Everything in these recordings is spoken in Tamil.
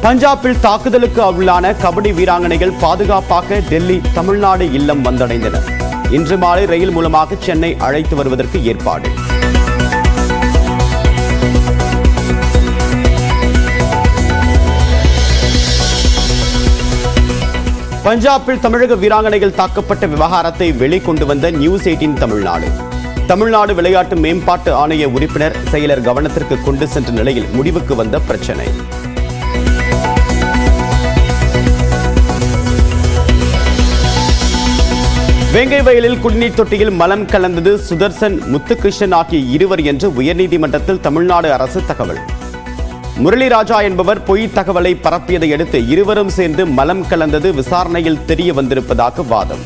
பஞ்சாபில் தாக்குதலுக்கு உள்ளான கபடி வீராங்கனைகள் பாதுகாப்பாக டெல்லி தமிழ்நாடு இல்லம் வந்தடைந்தனர். இன்று மாலை ரயில் மூலமாக சென்னை அழைத்து வருவதற்கு ஏற்பாடு. பஞ்சாபில் தமிழக வீராங்கனைகள் தாக்கப்பட்ட விவகாரத்தை வெளிக்கொண்டு வந்த நியூஸ் 18 தமிழ்நாடு விளையாட்டு மேம்பாட்டு ஆணைய உறுப்பினர் செயலர் கவனத்திற்கு கொண்டு சென்ற நிலையில் முடிவுக்கு வந்த பிரச்சனை. வேங்கை வயலில் குடிநீர் தொட்டியில் மலம் கலந்தது சுதர்சன், முத்துகிருஷ்ணன் ஆகிய இருவர் என்று உயர்நீதிமன்றத்தில் தமிழ்நாடு அரசு தகவல். முரளி ராஜா என்பவர் பொய் தகவலை பரப்பியதை அடுத்து இருவரும் சேர்ந்து மலம் கலந்தது விசாரணையில் தெரிய வந்திருப்பதாக வாதம்.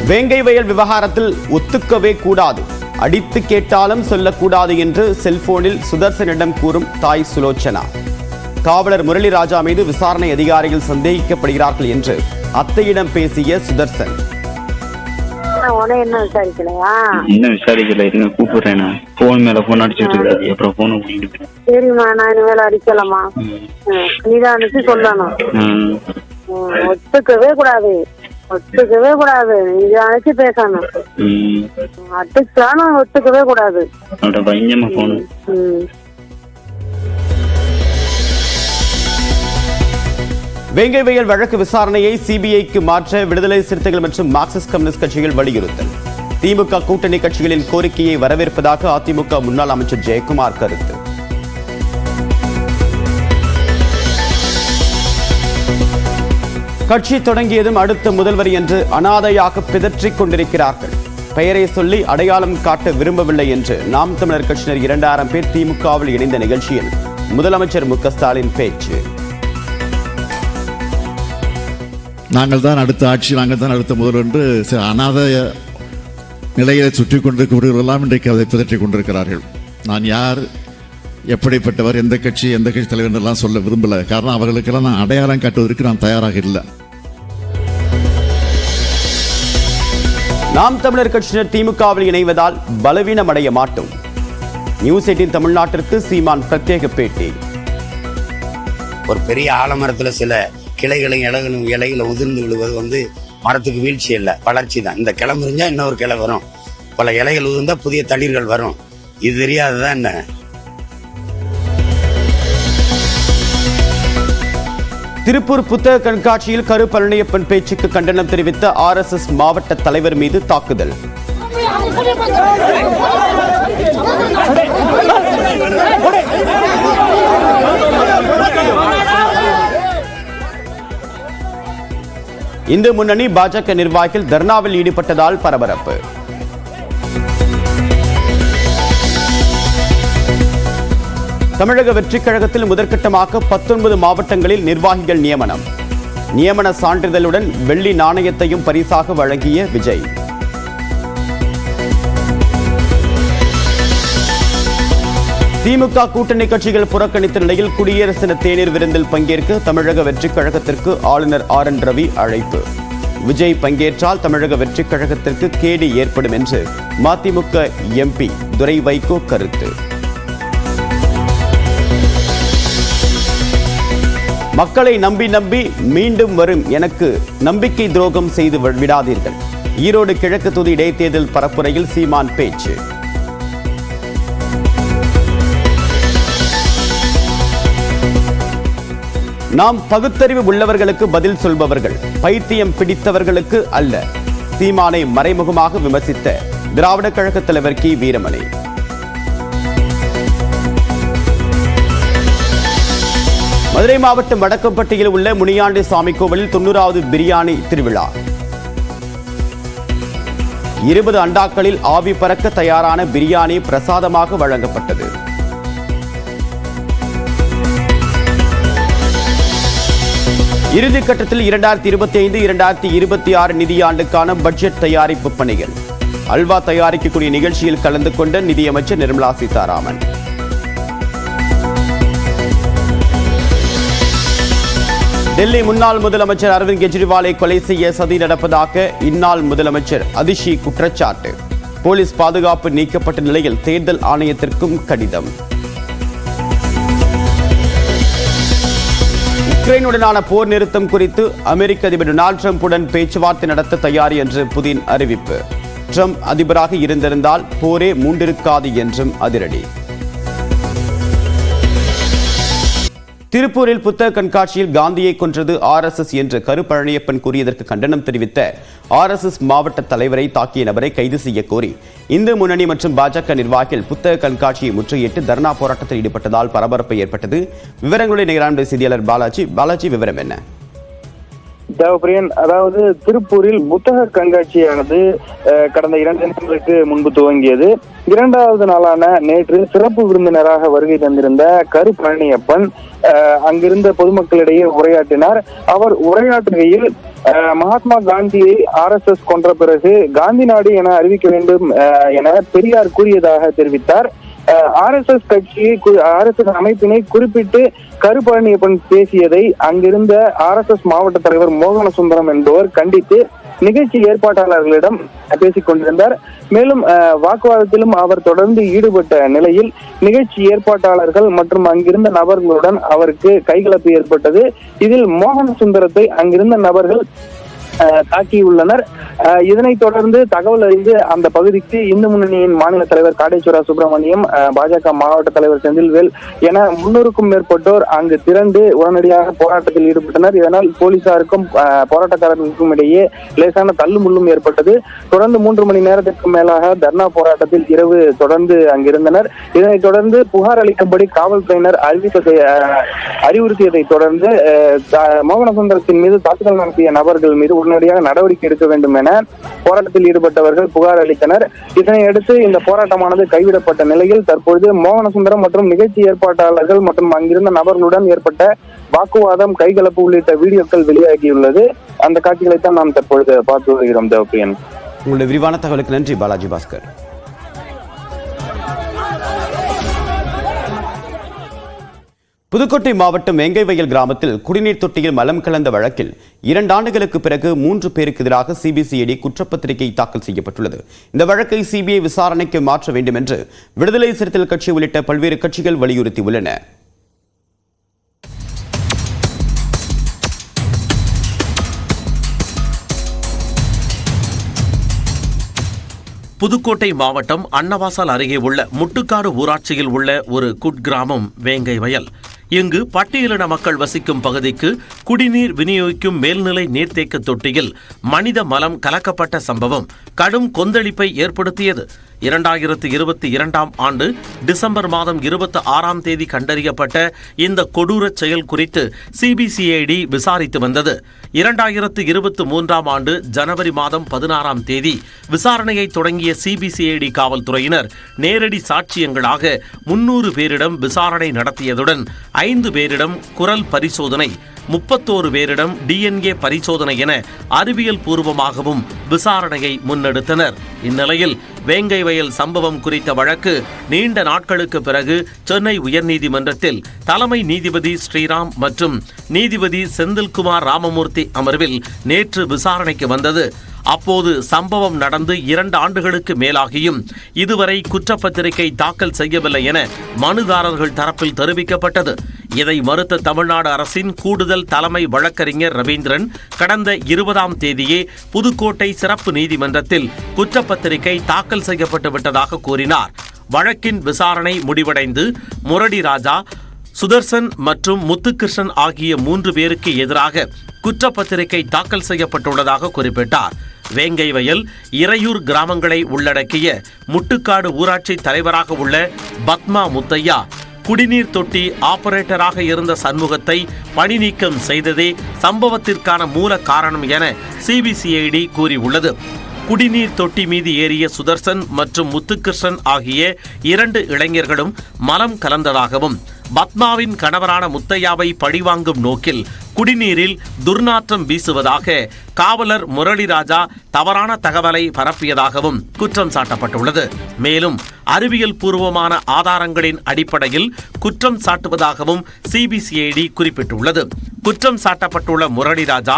வேங்கை வயல் விவகாரத்தில் ஒத்துக்கவே கூடாது, அடித்து கேட்டாலும் சொல்லக்கூடாது என்று செல்போனில் சுதர்சனிடம் கூறும் தாய் சுலோச்சனா. காவலர் முரளி ராஜா மீது விசாரணை அதிகாரிகள் சந்தேகிக்கப்படுகிறார்கள் என்று அத்தையிடம் பேசிய சுதர்சன், என்ன விசாரிக்கலையா? என்ன விசாரிக்கல, இருங்க கூப்பிடுறேன். போன் மேல போன் அடிச்சுட்டு இருக்காது, அப்புறம் போன கூட்டிட்டு. சரிம்மா, நான் இனிமேல் அடிக்கலாமா? நீதான் அனுப்பி சொல்லணும். ஒத்துக்கவே கூடாது, ஒத்துக்கவே கூடாது. நீ அழைச்சு பேசணும். அடிச்சாலும் ஒத்துக்கவே கூடாது. பயங்கரமா போன. வேங்கை வயல் வழக்கு விசாரணையை சிபிஐக்கு மாற்ற விடுதலை சிறுத்தைகள் மற்றும் மார்க்சிஸ்ட் கம்யூனிஸ்ட் கட்சிகள் வலியுறுத்தல். திமுக கூட்டணி கட்சிகளின் கோரிக்கையை வரவேற்பதாக அதிமுக முன்னாள் அமைச்சர் ஜெயக்குமார் கருத்து. கட்சி தொடங்கியதும் அடுத்த முதல்வர் என்று அனாதையாக பிதற்றிக் கொண்டிருக்கிறார்கள். பெயரை சொல்லி அடையாளம் காட்ட விரும்பவில்லை என்று நாம் தமிழர் கட்சியினர் 2000 பேர் திமுகவில் இணைந்த நிகழ்ச்சியில் முதலமைச்சர் மு.க. ஸ்டாலின் பேச்சு. நாங்கள் தான் அடுத்த ஆட்சி, நாங்கள் தான் அடுத்த முதல்வர் என்று அநாத நிலையை சுற்றி கொண்டிருக்கிறவர்களெல்லாம் இன்றைக்கு அதை பிதற்றிக் கொண்டிருக்கிறார்கள். நான் யார், எப்படிப்பட்டவர், எந்த கட்சி தலைவர் என்றெல்லாம் சொல்ல விரும்பல. காரணம், அவர்களுக்கெல்லாம் நான் அடையாளம் காட்டுவதற்கு நான் தயாராக இல்லை. நாம் தமிழர் கட்சியினர் திமுகவில் இணைவதால் பலவீனமடைய மாட்டோம். நியூஸ் 18 தமிழ்நாட்டிற்கு சீமான் பிரத்யேக பேட்டி. ஒரு பெரிய ஆலமரத்துல சில கிளைகளும் இலைகளை உதிர்ந்து விழுவது மரத்துக்கு வீழ்ச்சி இல்லை, வளர்ச்சி தான். இந்த கிளை முறிஞ்சா இன்னொரு கிளை வரும், பல இலைகள் உதிர்ந்தா புதிய தளிர்கள் வரும். இது தெரியாதுதான் என்ன? திருப்பூர் புத்தக கண்காட்சியில் கரு பழனியப்பன் பேச்சுக்கு கண்டனம் தெரிவித்த RSS மாவட்ட தலைவர் மீது தாக்குதல். இந்து முன்னணி பாஜக நிர்வாகிகள் தர்ணாவில் ஈடுபட்டதால் பரபரப்பு. தமிழக வெற்றிக் கழகத்தில் முதற்கட்டமாக 19 மாவட்டங்களில் நிர்வாகிகள் நியமனம். நியமன சான்றிதழுடன் வெள்ளி நாணயத்தையும் பரிசாக வழங்கிய விஜய். திமுக கூட்டணி கட்சிகள் புறக்கணித்த நிலையில் குடியரசு தின தேநீர் விருந்தில் பங்கேற்க தமிழக வெற்றிக் கழகத்திற்கு ஆளுநர் RN ரவி அழைப்பு. விஜய் பங்கேற்றால் தமிழக வெற்றிக் கழகத்திற்கு கேடு ஏற்படும் என்று மதிமுக MP துரை வைகோ கருத்து. மக்களை நம்பி மீண்டும் வரும் எனக்கு நம்பிக்கை துரோகம் செய்து விடாதீர்கள். ஈரோடு கிழக்கு தொகுதி இடைத்தேர்தல் பரப்புரையில் சீமான் பேச்சு. நாம் பகுத்தறிவு உள்ளவர்களுக்கு பதில் சொல்பவர்கள், பைத்தியம் பிடித்தவர்களுக்கு அல்ல. சீமானை மறைமுகமாக விமர்சித்த திராவிட கழக தலைவர் கி. வீரமணி. மதுரை மாவட்டம் வடக்கம்பட்டியில் உள்ள முனியாண்டி சாமி கோவிலில் 90வது பிரியாணி திருவிழா. 20 அண்டாக்களில் ஆவி பறக்க தயாரான பிரியாணி பிரசாதமாக வழங்கப்பட்டது. இறுதிக்கட்டத்தில் 2025-2026 நிதியாண்டுக்கான பட்ஜெட் தயாரிப்பு பணிகள். அல்வா தயாரிக்கக்கூடிய நிகழ்ச்சியில் கலந்து கொண்ட நிதியமைச்சர் நிர்மலா சீதாராமன். டெல்லி முன்னாள் முதலமைச்சர் அரவிந்த் கெஜ்ரிவாலை கொலை செய்ய சதி நடப்பதாக இந்நாள் முதலமைச்சர் அதிஷி குற்றச்சாட்டு. போலீஸ் பாதுகாப்பு நீக்கப்பட்ட நிலையில் தேர்தல் ஆணையத்திற்கும் கடிதம். உக்ரைனுடனான போர் நிறுத்தம் குறித்து அமெரிக்க அதிபர் டொனால்டு டிரம்புடன் பேச்சுவார்த்தை நடத்த தயார் என்று புதின் அறிவிப்பு. ட்ரம்ப் அதிபராக இருந்திருந்தால் போரே மூண்டிருக்காது என்றும் அதிரடி. திருப்பூரில் புத்தக கண்காட்சியில் காந்தியை கொன்றது RSS என்று கருப்பழனியப்பன் கூறியதற்கு கண்டனம் தெரிவித்த RSS மாவட்ட தலைவரை தாக்கிய நபரை கைது செய்ய கோரி இந்து முன்னணி மற்றும் பாஜக நிர்வாகிகள் புத்தக கண்காட்சியை முற்றுகையிட்டு தர்ணா போராட்டத்தில் ஈடுபட்டதால் பரபரப்பு ஏற்பட்டது. விவரங்களை நிகரான செய்தியாளர் பாலாஜி விவரம் என்ன? தேவப்பிரியன், அதாவது திருப்பூரில் புத்தக கண்காட்சியானது கடந்த 2 தினங்களுக்கு முன்பு துவங்கியது. 2வது நாளான நேற்று சிறப்பு விருந்தினராக வருகை தந்திருந்த கருப்பழனியப்பன் அங்கிருந்த பொதுமக்களிடையே உரையாற்றினார். அவர் உரையாற்றுகையில் மகாத்மா காந்தியை RSS கொன்ற பிறகு காந்தி நாடு என அறிவிக்க வேண்டும் என பெரியார் கூறியதாக தெரிவித்தார். RSS கட்சியை RSS அமைப்பினை குறிப்பிட்டு கருப்பழனியப்பன் பேசியதை அங்கிருந்த RSS மாவட்ட தலைவர் மோகன சுந்தரம் என்பவர் கண்டித்து நிகழ்ச்சி ஏற்பாட்டாளர்களிடம் பேசிக் கொண்டிருந்தார். மேலும் வாக்குவாதத்திலும் அவர் தொடர்ந்து ஈடுபட்ட நிலையில் நிகழ்ச்சி ஏற்பாட்டாளர்கள் மற்றும் அங்கிருந்த நபர்களுடன் அவருக்கு கைகலப்பு ஏற்பட்டது. இதில் மோகன சுந்தரத்தை அங்கிருந்த நபர்கள் தாக்கியுள்ளனர். இதனைத் தொடர்ந்து தகவல் அறிந்து அந்த பகுதிக்கு இந்து முன்னணியின் மாநில தலைவர் காடேஸ்வரா சுப்பிரமணியம், பாஜக மாவட்ட தலைவர் செந்தில்வேல் என 300க்கும் மேற்பட்டோர் அங்கு திரண்டு உடனடியாக போராட்டத்தில் ஈடுபட்டனர். இதனால் போலீசாருக்கும் போராட்டக்காரர்களுக்கும் இடையே லேசான தள்ளுமுள்ளும் ஏற்பட்டது. தொடர்ந்து 3 மணி நேரத்திற்கு மேலாக தர்ணா போராட்டத்தில் இரவு தொடர்ந்து அங்கிருந்தனர். இதனைத் தொடர்ந்து புகார் அளிக்கும்படி காவல்துறையினர் அறிவுறுத்தியதை தொடர்ந்து மோகனசுந்தரத்தின் மீது தாக்குதல் நடத்திய நபர்கள் மீது உடனடியாக நடவடிக்கை எடுக்க வேண்டும் என போராட்டத்தில் ஈடுபட்டவர்கள் புகார் அளித்தனர். இதனையடுத்து இந்த போராட்டமானது கைவிடப்பட்ட நிலையில் தற்பொழுது மோகனசுந்தரம் மற்றும் நிகழ்ச்சி ஏற்பாட்டாளர்கள் மற்றும் அங்கிருந்த நபர்களுடன் ஏற்பட்ட வாக்குவாதம், கைகலப்பு உள்ளிட்ட வீடியோக்கள் வெளியாகியுள்ளது. அந்த காட்சிகளைத்தான் நாம் தற்பொழுது பார்த்து வருகிறோம். தேவப்பிரியன், உங்களுடைய விரிவான தகவலுக்கு நன்றி பாலாஜி பாஸ்கர். புதுக்கோட்டை மாவட்டம் வெங்கைவயல் கிராமத்தில் குடிநீர் தொட்டியில் மலம் கலந்த வழக்கில் 2 ஆண்டுகளுக்கு பிறகு 3 பேருக்கு எதிராக CBCID குற்றப்பத்திரிகை தாக்கல் செய்யப்பட்டுள்ளது. இந்த வழக்கை CBI விசாரணைக்கு மாற்ற வேண்டும் என்று விடுதலை சிறுத்தைகள் கட்சி உள்ளிட்ட பல்வேறு கட்சிகள் வலியுறுத்தியுள்ளன. புதுக்கோட்டை மாவட்டம் அன்னவாசல் அருகே உள்ள முட்டுக்காடு ஊராட்சியில் உள்ள ஒரு குட்கிராமம் வேங்கைவயல். இங்கு பட்டியலின மக்கள் வசிக்கும் பகுதிக்கு குடிநீர் விநியோகிக்கும் மேல்நிலை நீர்த்தேக்க தொட்டியில் மனித மலம் கலக்கப்பட்ட சம்பவம் கடும் கொந்தளிப்பை ஏற்படுத்தியது. 2022ஆம் ஆண்டு டிசம்பர் மாதம் 26ஆம் தேதி கண்டறியப்பட்ட இந்த கொடூர செயல் குறித்து CBCID விசாரித்து வந்தது. 2023ஆம் ஆண்டு ஜனவரி மாதம் 16ஆம் தேதி விசாரணையை தொடங்கிய CBCID காவல்துறையினர் நேரடி சாட்சியங்களாக 300 பேரிடம் விசாரணை நடத்தியதுடன் 5 பேரிடம் குரல் பரிசோதனை, 31 பேரிடம் DNA பரிசோதனை என அறிவியல் பூர்வமாகவும் விசாரணையை முன்னெடுத்தனர். இந்நிலையில் வேங்கைவயல் சம்பவம் குறித்த வழக்கு நீண்ட நாட்களுக்கு பிறகு சென்னை உயர்நீதிமன்றத்தில் தலைமை நீதிபதி ஸ்ரீராம் மற்றும் நீதிபதி செந்தில்குமார் ராமமூர்த்தி அமர்வில் நேற்று விசாரணைக்கு வந்தது. அப்போது சம்பவம் நடந்து 2 ஆண்டுகளுக்கு மேலாகியும் இதுவரை குற்றப்பத்திரிகை தாக்கல் செய்யவில்லை என மனுதாரர்கள் தரப்பில் தெரிவிக்கப்பட்டது. இதை மறுத்த தமிழ்நாடு அரசின் கூடுதல் தலைமை வழக்கறிஞர் ரவீந்திரன் கடந்த 20ஆம் தேதியே புதுக்கோட்டை சிறப்பு நீதிமன்றத்தில் குற்றப்பத்திரிகை தாக்கல் செய்யப்பட்டு விட்டதாக கூறினார். வழக்கின் விசாரணை முடிவடைந்து முரடி ராஜா, சுதர்சன் மற்றும் முத்துகிருஷ்ணன் ஆகிய 3 பேருக்கு எதிராக குற்றப்பத்திரிகை தாக்கல் செய்யப்பட்டுள்ளதாக குறிப்பிட்டார். வேங்கைவயல், இறையூர் கிராமங்களை உள்ளடக்கிய முட்டுக்காடு ஊராட்சி தலைவராக உள்ள பத்மா முத்தையா குடிநீர் தொட்டி ஆபரேட்டராக இருந்த சண்முகத்தை பணி நீக்கம் செய்ததே சம்பவத்திற்கான மூல காரணம் என CBCID கூறியுள்ளது. குடிநீர் தொட்டி மீது ஏறிய சுதர்சன் மற்றும் முத்துகிருஷ்ணன் ஆகிய 2 இளைஞர்களும் மலம் கலந்ததாகவும் பத்மாவின் கணவரான முத்தையாவை பழிவாங்கும் நோக்கில் குடிநீரில் துர்நாற்றம் வீசுவதாக காவலர் முரளிராஜா தவறான தகவலை பரப்பியதாகவும் குற்றம் சாட்டப்பட்டுள்ளது. மேலும் அறிவியல் பூர்வமான ஆதாரங்களின் அடிப்படையில் குற்றம் சாட்டுவதாகவும் CBCID குறிப்பிட்டுள்ளது. குற்றம் சாட்டப்பட்டுள்ள முரளிராஜா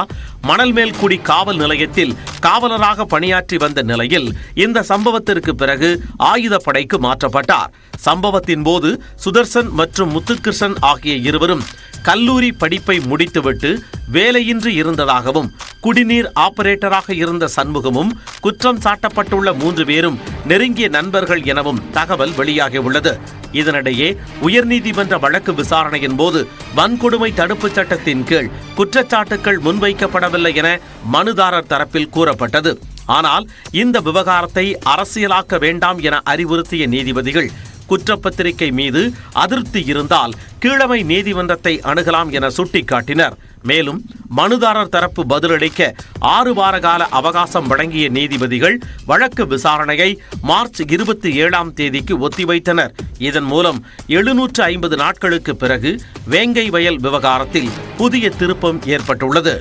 மணல்மேல்குடி காவல் நிலையத்தில் காவலராக பணியாற்றி வந்த நிலையில் இந்த சம்பவத்திற்கு பிறகு ஆயுதப்படைக்கு மாற்றப்பட்டார். சம்பவத்தின் போது சுதர்சன் மற்றும் முத்துகிருஷ்ணன் ஆகிய இருவரும் கல்லூரி படிப்பை முடித்துவிட்டு வேலையின்றி இருந்ததாகவும் குடிநீர் ஆபரேட்டராக இருந்த சண்முகமும் குற்றம் சாட்டப்பட்டுள்ள 3 பேரும் நெருங்கிய நண்பர்கள் எனவும் தகவல் வெளியாகியுள்ளது. இதனிடையே உயர்நீதிமன்ற வழக்கு விசாரணையின் போது வன்கொடுமை தடுப்புச் சட்டத்தின் கீழ் குற்றச்சாட்டுகள் முன்வைக்கப்படவில்லை என மனுதாரர் தரப்பில் கூறப்பட்டது. ஆனால் இந்த விவகாரத்தை அரசியலாக்க வேண்டாம் என அறிவுறுத்திய நீதிபதிகள் குற்றப்பத்திரிகை மீது அதிருப்தி இருந்தால் கீழமை நீதிமன்றத்தை அணுகலாம் என சுட்டிக்காட்டினர். மேலும் மனுதாரர் தரப்பு பதிலளிக்க 6 வார கால அவகாசம் வழங்கிய நீதிபதிகள் வழக்கு விசாரணையை மார்ச் 27ஆம் தேதிக்கு ஒத்திவைத்தனர். இதன் மூலம் 750 நாட்களுக்கு பிறகு வேங்கை வயல் விவகாரத்தில் புதிய திருப்பம் ஏற்பட்டுள்ளது.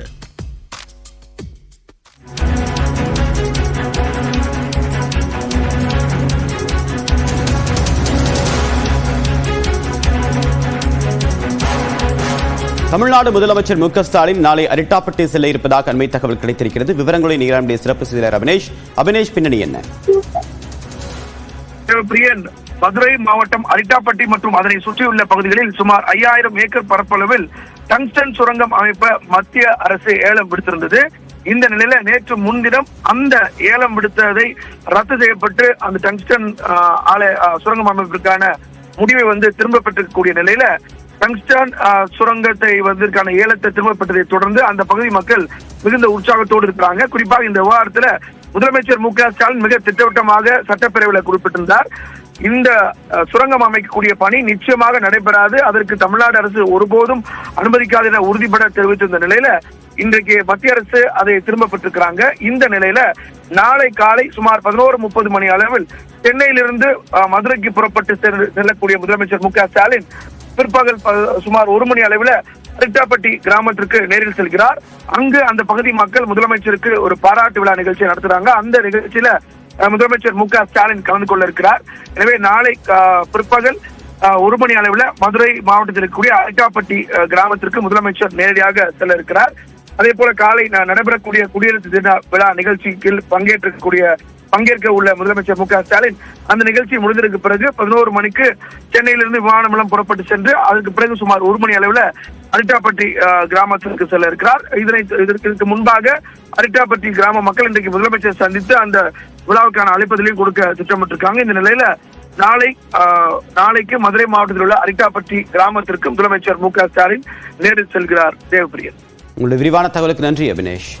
தமிழ்நாடு முதலமைச்சர் மு க ஸ்டாலின் நாளை அரிட்டாப்பட்டி செல்ல இருப்பதாக அண்மை தகவல் கிடைத்திருக்கிறது. விவரங்களை நீராண்டிய சிறப்பு செய்தியாளர் அபினேஷ் பின்னணி என்ன? பிரியன், மதுரை மாவட்டம் அரிட்டாப்பட்டி மற்றும் அதனை சுற்றியுள்ள பகுதிகளில் சுமார் 5000 ஏக்கர் பரப்பளவில் டங்ஸ்டன் சுரங்கம் அமைப்ப மத்திய அரசு ஏலம் விடுத்திருந்தது. இந்த நிலையில நேற்று முன்தினம் அந்த ஏலம் விடுத்ததை ரத்து செய்யப்பட்டு அந்த டங்ஸ்டன் சுரங்கம் அமைப்பிற்கான முடிவை திரும்ப பெற்றிருக்கக்கூடிய நிலையில டங்ஸ்டன் சுரங்கத்தை ஏலத்தை திரும்ப பெற்றதை தொடர்ந்து அந்த பகுதி மக்கள் மிகுந்த உற்சாகத்தோடு இருக்கிறாங்க. குறிப்பாக இந்த விவகாரத்துல முதலமைச்சர் மு க ஸ்டாலின் மிக திட்டவட்டமாக சட்டப்பேரவையில் குறிப்பிட்டிருந்தார். இந்த சுரங்கம் அமைக்கக்கூடிய பணி நிச்சயமாக நடைபெறாது, அதற்கு தமிழ்நாடு அரசு ஒருபோதும் அனுமதிக்காது என உறுதிபட தெரிவித்திருந்த நிலையில இன்றைக்கு மத்திய அரசு அதை திரும்ப பெற்றிருக்கிறாங்க. இந்த நிலையில நாளை காலை சுமார் 11:30 மணி அளவில் சென்னையிலிருந்து மதுரைக்கு புறப்பட்டு செல்லக்கூடிய முதலமைச்சர் மு க ஸ்டாலின் பிற்பகல் சுமார் 1 மணி அளவில் அரிட்டாப்பட்டி கிராமத்திற்கு நேரில் செல்கிறார். அங்கு அந்த பகுதி மக்கள் முதலமைச்சருக்கு ஒரு பாராட்டு விழா நிகழ்ச்சியை நடத்துறாங்க. அந்த நிகழ்ச்சியில முதலமைச்சர் மு க ஸ்டாலின் கலந்து கொள்ள இருக்கிறார். எனவே நாளை பிற்பகல் 1 மணி அளவில் மதுரை மாவட்டத்தில் இருக்கக்கூடிய அரிட்டாப்பட்டி கிராமத்திற்கு முதலமைச்சர் நேரடியாக செல்ல இருக்கிறார். அதே போல காலை நடைபெறக்கூடிய குடியரசு தின விழா நிகழ்ச்சிக்கு பங்கேற்க உள்ள முதலமைச்சர் மு க ஸ்டாலின் அந்த நிகழ்ச்சி முடிந்ததற்கு பிறகு 11 மணிக்கு சென்னையிலிருந்து விமான மூலம் புறப்பட்டு சென்று அதற்கு பிறகு சுமார் 1 மணி அளவில் அரிட்டாப்பட்டி கிராமத்திற்கு செல்ல இருக்கிறார். இதற்கு முன்பாக அரிட்டாப்பட்டி கிராம மக்கள் இன்றைக்கு முதலமைச்சர் சந்தித்து அந்த விழாவுக்கான அழைப்பதிலையும் கொடுக்க திட்டமிட்டிருக்காங்க. இந்த நிலையில நாளைக்கு மதுரை மாவட்டத்தில் உள்ள அரிட்டாப்பட்டி கிராமத்திற்கு முதலமைச்சர் மு க ஸ்டாலின் நேரில் செல்கிறார். தேவப்பிரியன், உங்களுடைய விரிவான தகவலுக்கு நன்றி அபினேஷ்.